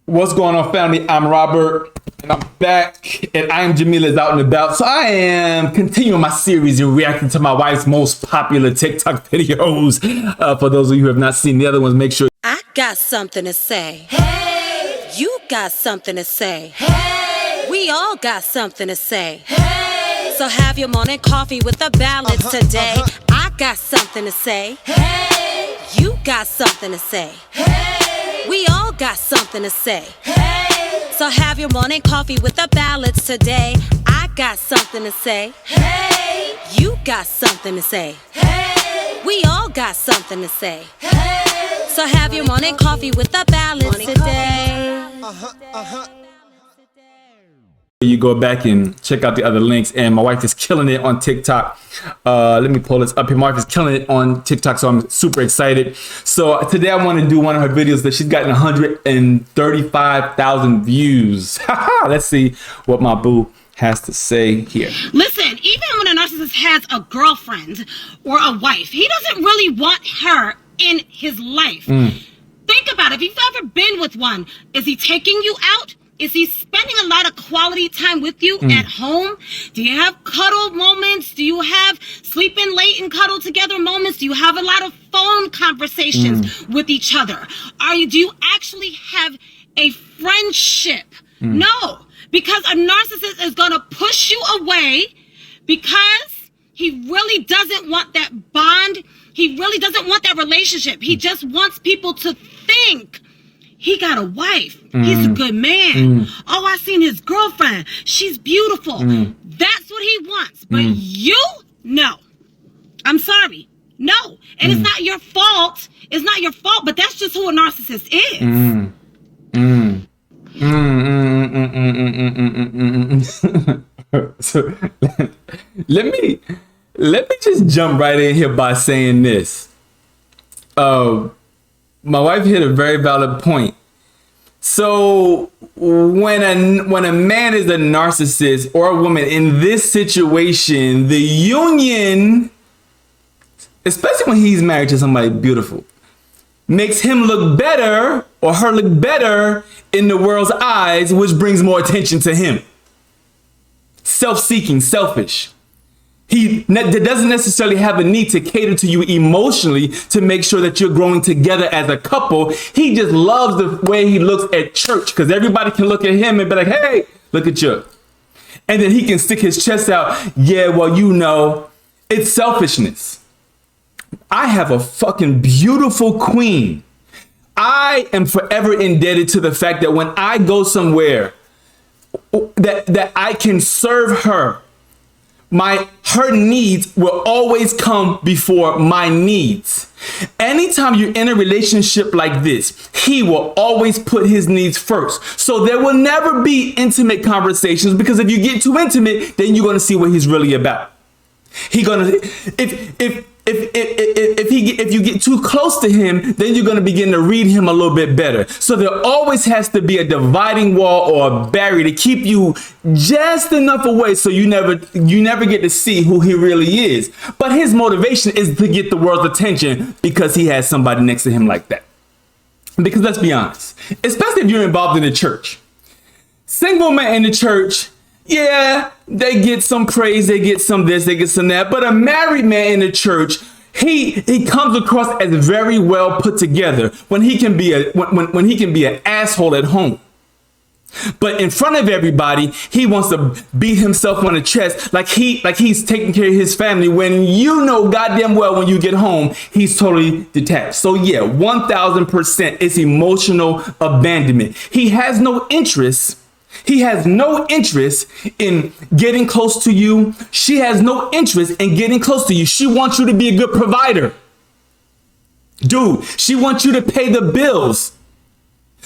What's going on, family? I'm Robert, and I'm back, and I am Jamila's out and about. So I am continuing my series and reacting to my wife's most popular TikTok videos. For those of you who have not seen the other ones, make sure. I got something to say. Hey! You got something to say. Hey! We all got something to say. Hey! So have your morning coffee with the ballads today. I got something to say. Hey! You got something to say. Hey! We all got something to say. Hey! So have your morning coffee with the ballads today. I got something to say. Hey! You got something to say. Hey! We all got something to say. Hey! So have your morning coffee with the ballads today. You go back and check out the other links, and my wife is killing it on TikTok. Let me pull this up here. My wife is killing it on TikTok, so I'm super excited. So today I want to do one of her videos that she's gotten 135,000 views. Let's see what my boo has to say here. Listen, even when a narcissist has a girlfriend or a wife, he doesn't really want her in his life. Think about it. If you've ever been with one, is he taking you out? Is he spending a lot of quality time with you at home? Do you have cuddle moments? Do you have sleeping late and cuddle together moments? Do you have a lot of phone conversations with each other? Do you actually have a friendship? No, because a narcissist is going to push you away because he really doesn't want that bond. He really doesn't want that relationship. He just wants people to think he got a wife. He's a good man. Oh, I seen his girlfriend. She's beautiful. That's what he wants. But you, no. I'm sorry. No. And it's not your fault. It's not your fault, but that's just who a narcissist is. So let me just jump right in here by saying this. My wife hit a very valid point. So when a man is a narcissist or a woman in this situation, the union, especially when he's married to somebody beautiful, makes him look better or her look better in the world's eyes, which brings more attention to him. Self-seeking, selfish. He doesn't necessarily have a need to cater to you emotionally to make sure that you're growing together as a couple. He just loves the way he looks at church because everybody can look at him and be like, hey, look at you. And then he can stick his chest out. Yeah, well, you know, it's selfishness. I have a fucking beautiful queen. I am forever indebted to the fact that when I go somewhere that I can serve her. Her needs will always come before my needs. Anytime you're in a relationship like this, he will always put his needs first. So there will never be intimate conversations because if you get too intimate, then you're going to see what he's really about. If you get too close to him, then you're going to begin to read him a little bit better. So there always has to be a dividing wall or a barrier to keep you just enough away so you never get to see who he really is. But his motivation is to get the world's attention because he has somebody next to him like that. Because let's be honest, especially if you're involved in the church. Single men in the church, yeah, they get some praise, they get some this, they get some that. But a married man in the church, he comes across as very well put together when he can be when he can be an asshole at home. But in front of everybody, he wants to beat himself on the chest like he's taking care of his family when you know goddamn well when you get home, he's totally detached. So yeah, 1000% it's emotional abandonment. He has no interest. He has no interest in getting close to you. She has no interest in getting close to you. She wants you to be a good provider. Dude, she wants you to pay the bills.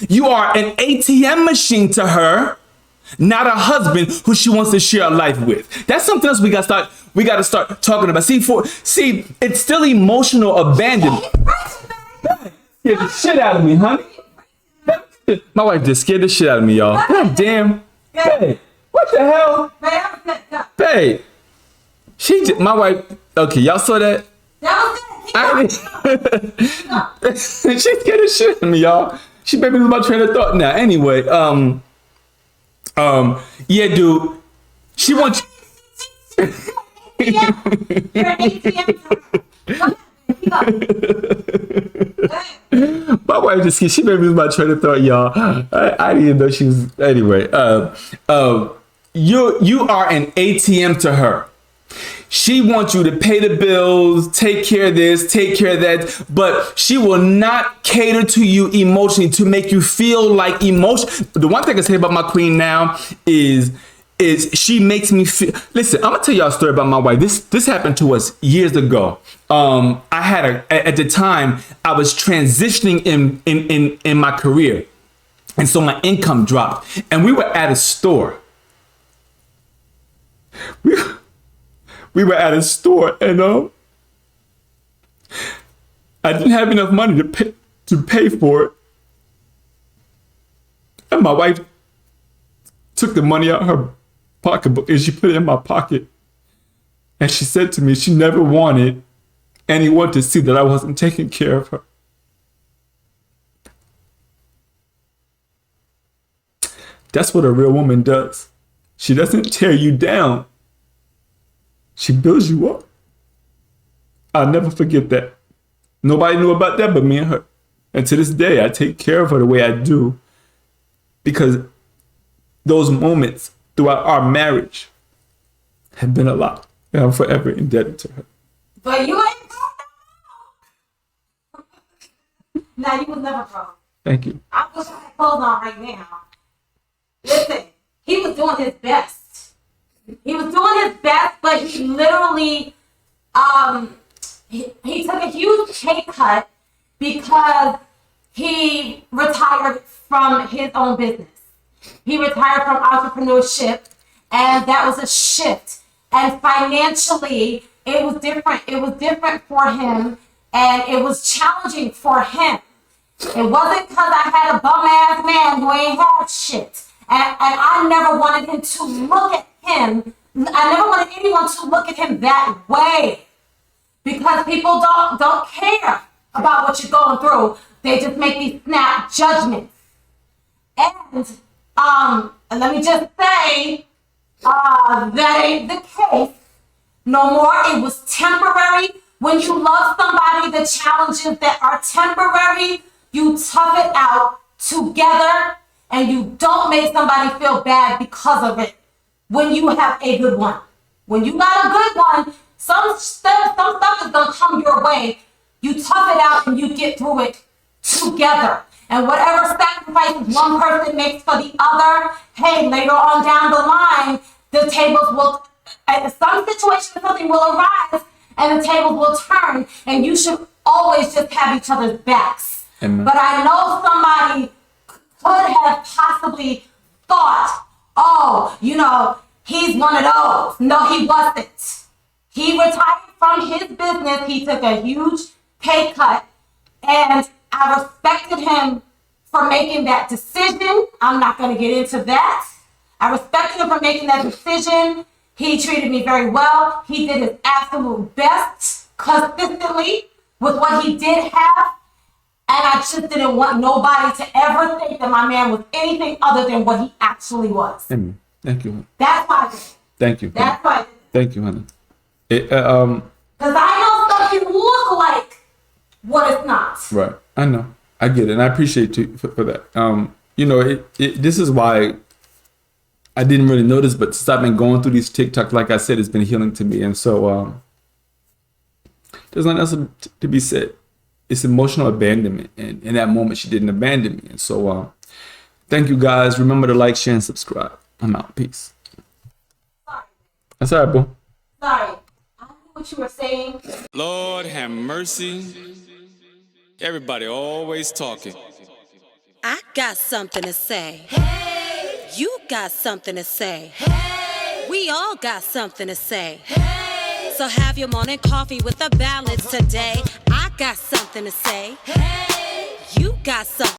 You are an ATM machine to her, not a husband who she wants to share a life with. That's something else we got to start talking about. See, it's still emotional abandonment. Scared the shit out of me, honey. My wife just scared the shit out of me, y'all. God damn. Hey, what the hell? Hey, my wife. Okay, y'all saw that? She scared the shit out of me, y'all. She made me lose my train of thought now. Anyway, yeah, dude. She wants. You're an ATM. My wife she made me lose my train of thought, y'all. I didn't know she was. Anyway, you are an ATM to her. She wants you to pay the bills, take care of this, take care of that, but she will not cater to you emotionally to make you feel like emotion. The one thing I say about my queen now is she makes me feel. Listen, I'm gonna tell y'all a story about my wife. This happened to us years ago. I had at the time I was transitioning in my career, and so my income dropped, and we were at a store. We were at a store, and I didn't have enough money to pay for it, and my wife took the money out of her pocketbook and she put it in my pocket, and she said to me she never wanted anyone to see that I wasn't taking care of her. That's what a real woman does. She doesn't tear you down. She builds you up. I'll never forget that. Nobody knew about that but me and her. And to this day, I take care of her the way I do because those moments throughout our marriage have been a lot. And I'm forever indebted to her. But you ain't broke. Nah, you was never broke. Thank you. I wish I had clothes on right now. Listen, he was doing his best. He was doing his best, but he literally, he took a huge pay cut because he retired from his own business. He retired from entrepreneurship, and that was a shift. And financially, it was different. It was different for him, and it was challenging for him. It wasn't because I had a bum-ass man who ain't had shit. And I never wanted him to look at him. I never wanted anyone to look at him that way. Because people don't care about what you're going through. They just make these snap judgments. And let me just say, that ain't the case no more. It was temporary. When you love somebody, the challenges that are temporary, you tough it out together, and you don't make somebody feel bad because of it. When you have a good one. When you got a good one, some stuff is gonna come your way. You tough it out and you get through it together. And whatever sacrifices one person makes for the other, hey, later on down the line, the tables will, at some situation, something will arise and the tables will turn, and you should always just have each other's backs. Amen. But I know somebody could have possibly thought, oh, he's one of those. No, he wasn't. He retired from his business. He took a huge pay cut, and I respected him for making that decision. I'm not going to get into that. I respected him for making that decision. He treated me very well. He did his absolute best consistently with what he did have. And I just didn't want nobody to ever think that my man was anything other than what he actually was. Amen. Thank you. That's why I did. Thank you. That's why I did. Thank you, honey. Because I know stuff can look like what it's not. Right. I know. I get it. And I appreciate you for that. This is why I didn't really notice, but since I've been going through these TikToks, like I said, it's been healing to me. And so there's nothing else to be said. It's emotional abandonment. And in that moment, she didn't abandon me. And so thank you, guys. Remember to like, share, and subscribe. I'm out. Peace. Sorry. That's all right, boo. Sorry. I knew what you were saying. Lord have mercy. Everybody always talking. I got something to say. Hey! You got something to say. Hey! We all got something to say. Hey! So have your morning coffee with the ballads today. I got something to say. Hey! You got something.